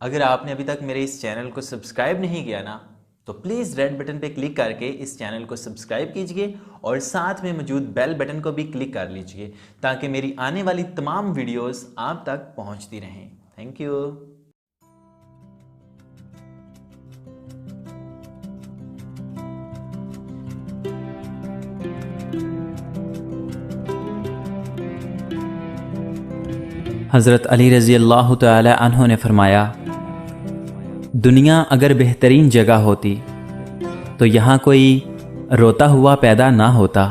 اگر آپ نے ابھی تک میرے اس چینل کو سبسکرائب نہیں کیا نا تو پلیز ریڈ بٹن پہ کلک کر کے اس چینل کو سبسکرائب کیجئے اور ساتھ میں موجود بیل بٹن کو بھی کلک کر لیجئے تاکہ میری آنے والی تمام ویڈیوز آپ تک پہنچتی رہیں۔ Thank you. حضرت علی رضی اللہ تعالی عنہ نے فرمایا، دنیا اگر بہترین جگہ ہوتی تو یہاں کوئی روتا ہوا پیدا نہ ہوتا۔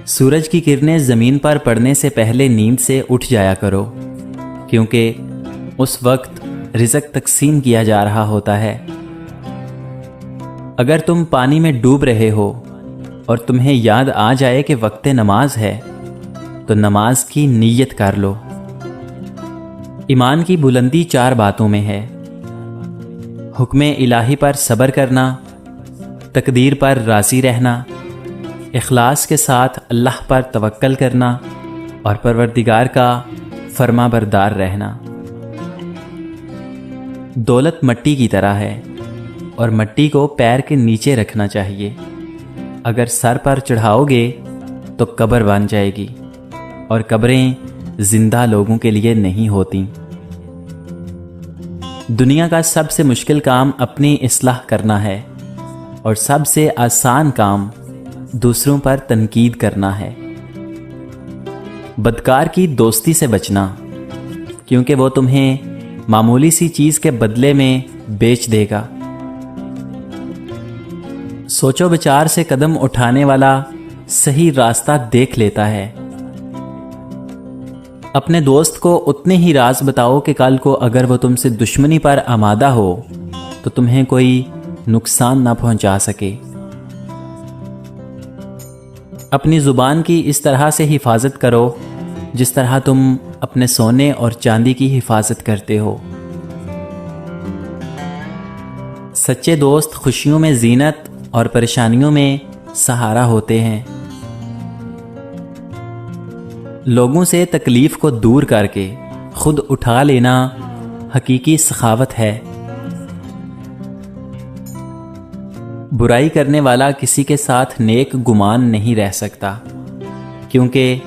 سورج کی کرنیں زمین پر پڑنے سے پہلے نیند سے اٹھ جایا کرو، کیونکہ اس وقت رزق تقسیم کیا جا رہا ہوتا ہے۔ اگر تم پانی میں ڈوب رہے ہو اور تمہیں یاد آ جائے کہ وقت نماز ہے تو نماز کی نیت کر لو۔ ایمان کی بلندی 4 باتوں میں ہے: حکم الہی پر صبر کرنا، تقدیر پر راضی رہنا، اخلاص کے ساتھ اللہ پر توکل کرنا اور پروردگار کا فرما بردار رہنا۔ دولت مٹی کی طرح ہے اور مٹی کو پیر کے نیچے رکھنا چاہیے۔ اگر سر پر چڑھاؤ گے تو قبر بن جائے گی، اور قبریں زندہ لوگوں کے لیے نہیں ہوتی۔ دنیا کا سب سے مشکل کام اپنی اصلاح کرنا ہے، اور سب سے آسان کام دوسروں پر تنقید کرنا ہے۔ بدکار کی دوستی سے بچنا، کیونکہ وہ تمہیں معمولی سی چیز کے بدلے میں بیچ دے گا۔ سوچو بچار سے قدم اٹھانے والا صحیح راستہ دیکھ لیتا ہے۔ اپنے دوست کو اتنے ہی راز بتاؤ کہ کل کو اگر وہ تم سے دشمنی پر آمادہ ہو تو تمہیں کوئی نقصان نہ پہنچا سکے۔ اپنی زبان کی اس طرح سے حفاظت کرو جس طرح تم اپنے سونے اور چاندی کی حفاظت کرتے ہو۔ سچے دوست خوشیوں میں زینت اور پریشانیوں میں سہارا ہوتے ہیں۔ لوگوں سے تکلیف کو دور کر کے خود اٹھا لینا حقیقی سخاوت ہے۔ برائی کرنے والا کسی کے ساتھ نیک گمان نہیں رہ سکتا، کیونکہ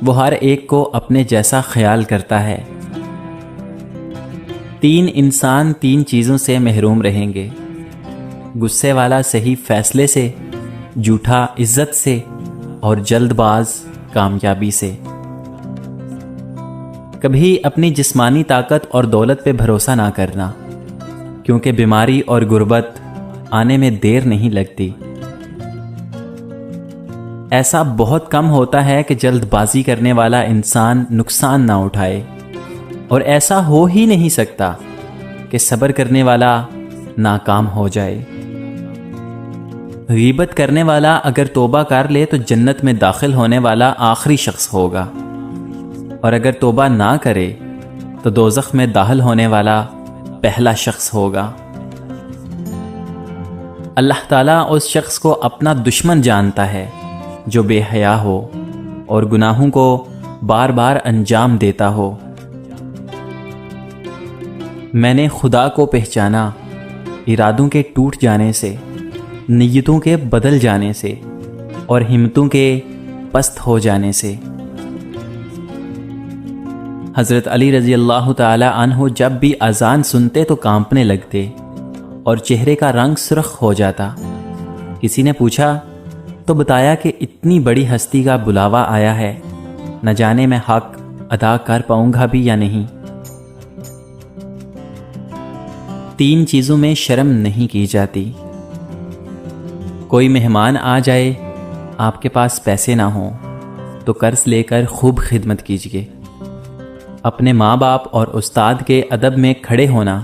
وہ ہر ایک کو اپنے جیسا خیال کرتا ہے۔ 3 انسان 3 چیزوں سے محروم رہیں گے: غصے والا صحیح فیصلے سے، جھوٹا عزت سے، اور جلد باز کامیابی سے۔ کبھی اپنی جسمانی طاقت اور دولت پہ بھروسہ نہ کرنا، کیونکہ بیماری اور غربت آنے میں دیر نہیں لگتی۔ ایسا بہت کم ہوتا ہے کہ جلد بازی کرنے والا انسان نقصان نہ اٹھائے، اور ایسا ہو ہی نہیں سکتا کہ صبر کرنے والا ناکام ہو جائے۔ غیبت کرنے والا اگر توبہ کر لے تو جنت میں داخل ہونے والا آخری شخص ہوگا، اور اگر توبہ نہ کرے تو دوزخ میں داخل ہونے والا پہلا شخص ہوگا۔ اللہ تعالیٰ اس شخص کو اپنا دشمن جانتا ہے جو بے حیا ہو اور گناہوں کو بار بار انجام دیتا ہو۔ میں نے خدا کو پہچانا ارادوں کے ٹوٹ جانے سے، نیتوں کے بدل جانے سے، اور ہمتوں کے پست ہو جانے سے۔ حضرت علی رضی اللہ تعالی عنہ جب بھی اذان سنتے تو کانپنے لگتے اور چہرے کا رنگ سرخ ہو جاتا۔ کسی نے پوچھا تو بتایا کہ اتنی بڑی ہستی کا بلاوا آیا ہے، نہ جانے میں حق ادا کر پاؤں گا بھی یا نہیں۔ 3 چیزوں میں شرم نہیں کی جاتی: کوئی مہمان آ جائے، آپ کے پاس پیسے نہ ہوں تو قرض لے کر خوب خدمت کیجیے۔ اپنے ماں باپ اور استاد کے ادب میں کھڑے ہونا،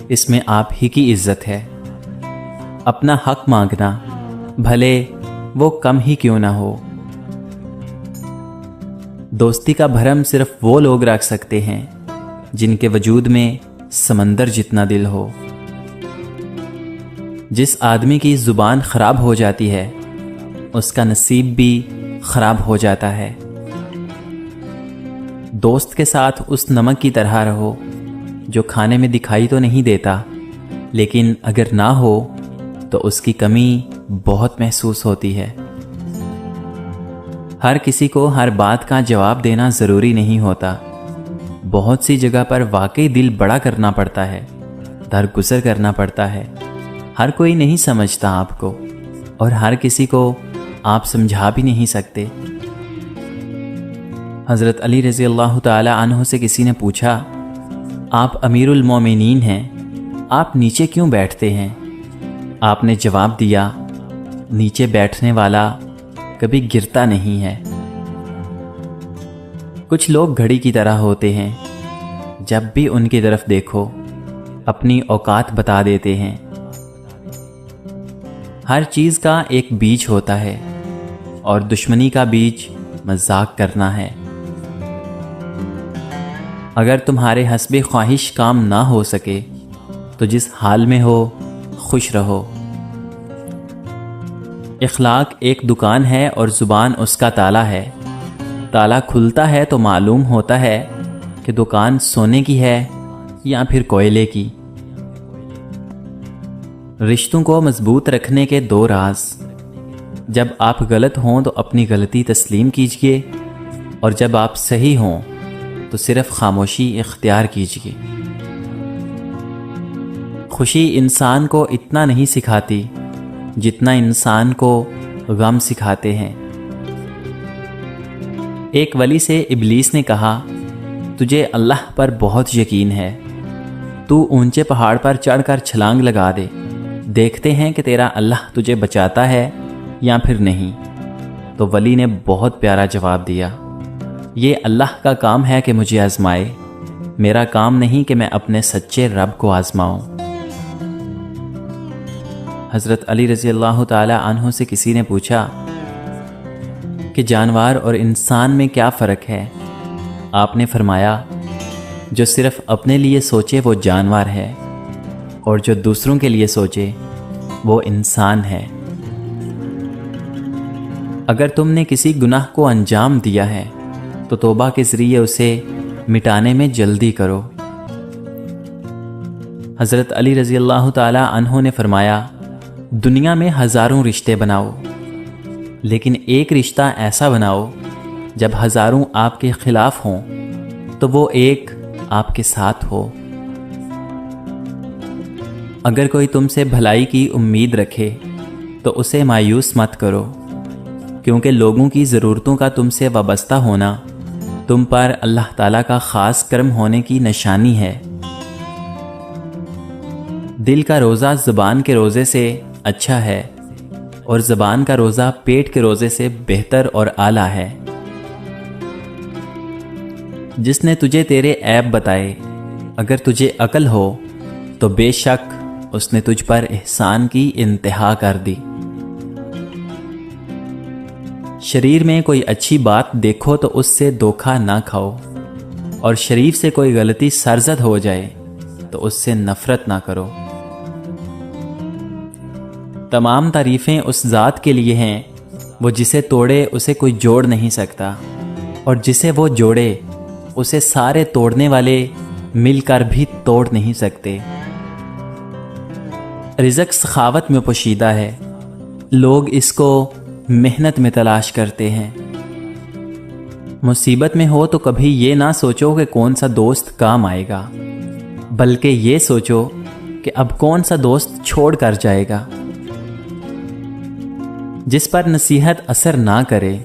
اس میں آپ ہی کی عزت ہے۔ اپنا حق مانگنا، بھلے وہ کم ہی کیوں نہ ہو۔ دوستی کا بھرم صرف وہ لوگ رکھ سکتے ہیں جن کے وجود میں سمندر جتنا دل ہو۔ جس آدمی کی زبان خراب ہو جاتی ہے اس کا نصیب بھی خراب ہو جاتا ہے۔ دوست کے ساتھ اس نمک کی طرح رہو جو کھانے میں دکھائی تو نہیں دیتا، لیکن اگر نہ ہو تو اس کی کمی بہت محسوس ہوتی ہے۔ ہر کسی کو ہر بات کا جواب دینا ضروری نہیں ہوتا۔ بہت سی جگہ پر واقعی دل بڑا کرنا پڑتا ہے، درگزر کرنا پڑتا ہے۔ ہر کوئی نہیں سمجھتا آپ کو، اور ہر کسی کو آپ سمجھا بھی نہیں سکتے۔ حضرت علی رضی اللہ تعالی عنہ سے کسی نے پوچھا، آپ امیر المومنین ہیں، آپ نیچے کیوں بیٹھتے ہیں؟ آپ نے جواب دیا، نیچے بیٹھنے والا کبھی گرتا نہیں ہے۔ کچھ لوگ گھڑی کی طرح ہوتے ہیں، جب بھی ان کی طرف دیکھو اپنی اوقات بتا دیتے ہیں۔ ہر چیز کا ایک بیج ہوتا ہے، اور دشمنی کا بیج مذاق کرنا ہے۔ اگر تمہارے حسب خواہش کام نہ ہو سکے تو جس حال میں ہو خوش رہو۔ اخلاق ایک دکان ہے اور زبان اس کا تالا ہے۔ تالا کھلتا ہے تو معلوم ہوتا ہے کہ دکان سونے کی ہے یا پھر کوئلے کی۔ رشتوں کو مضبوط رکھنے کے 2 راز: جب آپ غلط ہوں تو اپنی غلطی تسلیم کیجیے، اور جب آپ صحیح ہوں تو صرف خاموشی اختیار کیجیے۔ خوشی انسان کو اتنا نہیں سکھاتی جتنا انسان کو غم سکھاتے ہیں۔ ایک ولی سے ابلیس نے کہا، تجھے اللہ پر بہت یقین ہے، تو اونچے پہاڑ پر چڑھ کر چھلانگ لگا دے، دیکھتے ہیں کہ تیرا اللہ تجھے بچاتا ہے یا پھر نہیں۔ تو ولی نے بہت پیارا جواب دیا، یہ اللہ کا کام ہے کہ مجھے آزمائے، میرا کام نہیں کہ میں اپنے سچے رب کو آزماؤں۔ حضرت علی رضی اللہ تعالی عنہ سے کسی نے پوچھا کہ جانور اور انسان میں کیا فرق ہے؟ آپ نے فرمایا، جو صرف اپنے لیے سوچے وہ جانور ہے، اور جو دوسروں کے لیے سوچے وہ انسان ہے۔ اگر تم نے کسی گناہ کو انجام دیا ہے تو توبہ کے ذریعے اسے مٹانے میں جلدی کرو۔ حضرت علی رضی اللہ تعالی عنہ نے فرمایا، دنیا میں ہزاروں رشتے بناؤ، لیکن ایک رشتہ ایسا بناؤ جب ہزاروں آپ کے خلاف ہوں تو وہ ایک آپ کے ساتھ ہو۔ اگر کوئی تم سے بھلائی کی امید رکھے تو اسے مایوس مت کرو، کیونکہ لوگوں کی ضرورتوں کا تم سے وابستہ ہونا تم پر اللہ تعالیٰ کا خاص کرم ہونے کی نشانی ہے۔ دل کا روزہ زبان کے روزے سے اچھا ہے، اور زبان کا روزہ پیٹ کے روزے سے بہتر اور اعلیٰ ہے۔ جس نے تجھے تیرے عیب بتائے، اگر تجھے عقل ہو تو بے شک اس نے تجھ پر احسان کی انتہا کر دی۔ شریر میں کوئی اچھی بات دیکھو تو اس سے دھوکہ نہ کھاؤ، اور شریف سے کوئی غلطی سرزد ہو جائے تو اس سے نفرت نہ کرو۔ تمام تعریفیں اس ذات کے لیے ہیں، وہ جسے توڑے اسے کوئی جوڑ نہیں سکتا، اور جسے وہ جوڑے اسے سارے توڑنے والے مل کر بھی توڑ نہیں سکتے۔ رزق سخاوت میں پوشیدہ ہے، لوگ اس کو محنت میں تلاش کرتے ہیں۔ مصیبت میں ہو تو کبھی یہ نہ سوچو کہ کون سا دوست کام آئے گا، بلکہ یہ سوچو کہ اب کون سا دوست چھوڑ کر جائے گا۔ جس پر نصیحت اثر نہ کرے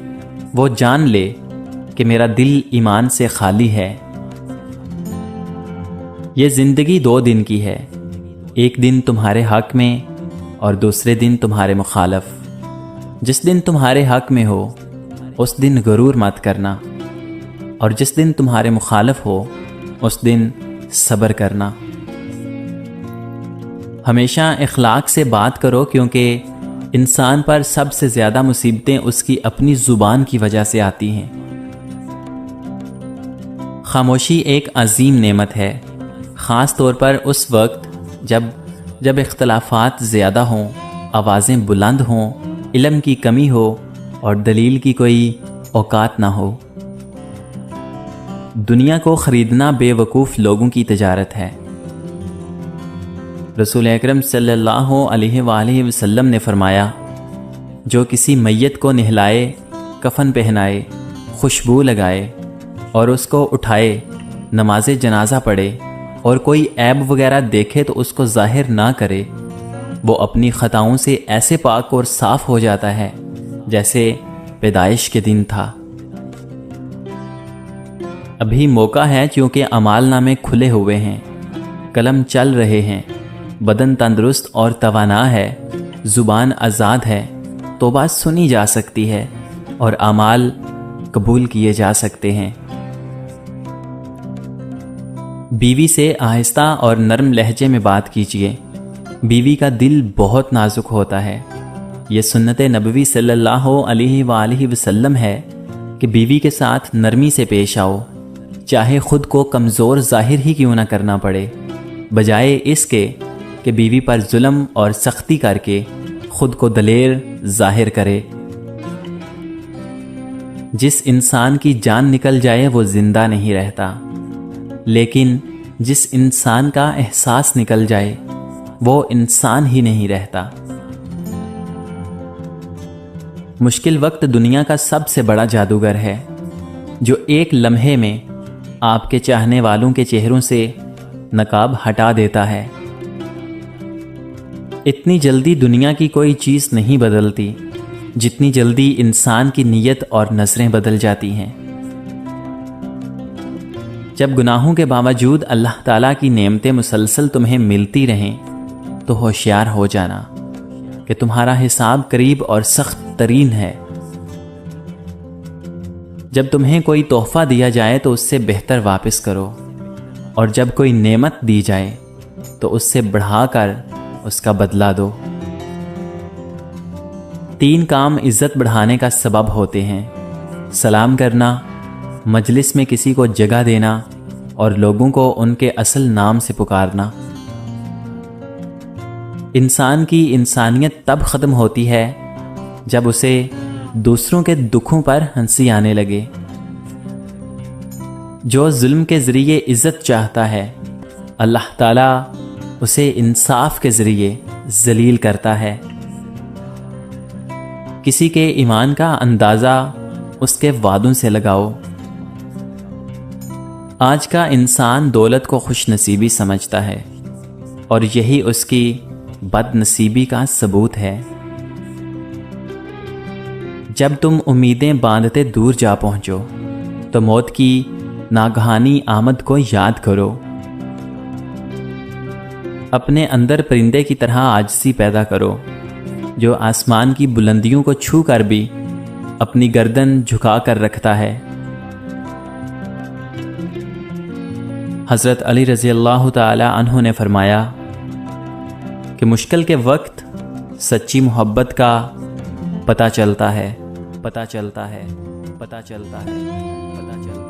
وہ جان لے کہ میرا دل ایمان سے خالی ہے۔ یہ زندگی 2 دن کی ہے، ایک دن تمہارے حق میں اور دوسرے دن تمہارے مخالف۔ جس دن تمہارے حق میں ہو اس دن غرور مت کرنا، اور جس دن تمہارے مخالف ہو اس دن صبر کرنا۔ ہمیشہ اخلاق سے بات کرو، کیونکہ انسان پر سب سے زیادہ مصیبتیں اس کی اپنی زبان کی وجہ سے آتی ہیں۔ خاموشی ایک عظیم نعمت ہے، خاص طور پر اس وقت جب اختلافات زیادہ ہوں، آوازیں بلند ہوں، علم کی کمی ہو اور دلیل کی کوئی اوقات نہ ہو۔ دنیا کو خریدنا بے وقوف لوگوں کی تجارت ہے، رسول اکرم صلی اللہ علیہ وآلہ وسلم نے فرمایا، جو کسی میت کو نہلائے، کفن پہنائے، خوشبو لگائے اور اس کو اٹھائے، نماز جنازہ پڑھے اور کوئی عیب وغیرہ دیکھے تو اس کو ظاہر نہ کرے، وہ اپنی خطاؤں سے ایسے پاک اور صاف ہو جاتا ہے جیسے پیدائش کے دن تھا۔ ابھی موقع ہے کیونکہ اعمال نامے کھلے ہوئے ہیں، قلم چل رہے ہیں، بدن تندرست اور توانا ہے، زبان آزاد ہے، توبہ سنی جا سکتی ہے اور اعمال قبول کیے جا سکتے ہیں۔ بیوی سے آہستہ اور نرم لہجے میں بات کیجیے۔ بیوی کا دل بہت نازک ہوتا ہے۔ یہ سنت نبوی صلی اللہ علیہ وآلہ وسلم ہے کہ بیوی کے ساتھ نرمی سے پیش آؤ، چاہے خود کو کمزور ظاہر ہی کیوں نہ کرنا پڑے، بجائے اس کے کہ بیوی پر ظلم اور سختی کر کے خود کو دلیر ظاہر کرے۔ جس انسان کی جان نکل جائے وہ زندہ نہیں رہتا، لیکن جس انسان کا احساس نکل جائے وہ انسان ہی نہیں رہتا۔ مشکل وقت دنیا کا سب سے بڑا جادوگر ہے، جو ایک لمحے میں آپ کے چاہنے والوں کے چہروں سے نقاب ہٹا دیتا ہے۔ اتنی جلدی دنیا کی کوئی چیز نہیں بدلتی جتنی جلدی انسان کی نیت اور نظریں بدل جاتی ہیں۔ جب گناہوں کے باوجود اللہ تعالیٰ کی نعمتیں مسلسل تمہیں ملتی رہیں تو ہوشیار ہو جانا کہ تمہارا حساب قریب اور سخت ترین ہے۔ جب تمہیں کوئی تحفہ دیا جائے تو اس سے بہتر واپس کرو، اور جب کوئی نعمت دی جائے تو اس سے بڑھا کر اس کا بدلہ دو۔ 3 کام عزت بڑھانے کا سبب ہوتے ہیں: سلام کرنا، مجلس میں کسی کو جگہ دینا اور لوگوں کو ان کے اصل نام سے پکارنا۔ انسان کی انسانیت تب ختم ہوتی ہے جب اسے دوسروں کے دکھوں پر ہنسی آنے لگے۔ جو ظلم کے ذریعے عزت چاہتا ہے، اللہ تعالیٰ اسے انصاف کے ذریعے ذلیل کرتا ہے۔ کسی کے ایمان کا اندازہ اس کے وعدوں سے لگاؤ۔ آج کا انسان دولت کو خوش نصیبی سمجھتا ہے، اور یہی اس کی بد نصیبی کا ثبوت ہے۔ جب تم امیدیں باندھتے دور جا پہنچو تو موت کی ناگہانی آمد کو یاد کرو۔ اپنے اندر پرندے کی طرح عاجزی پیدا کرو، جو آسمان کی بلندیوں کو چھو کر بھی اپنی گردن جھکا کر رکھتا ہے۔ حضرت علی رضی اللہ تعالی عنہ نے فرمایا کہ مشکل کے وقت سچی محبت کا پتہ چلتا ہے، پتہ چلتا ہے، پتہ چلتا ہے، پتہ چلتا ہے۔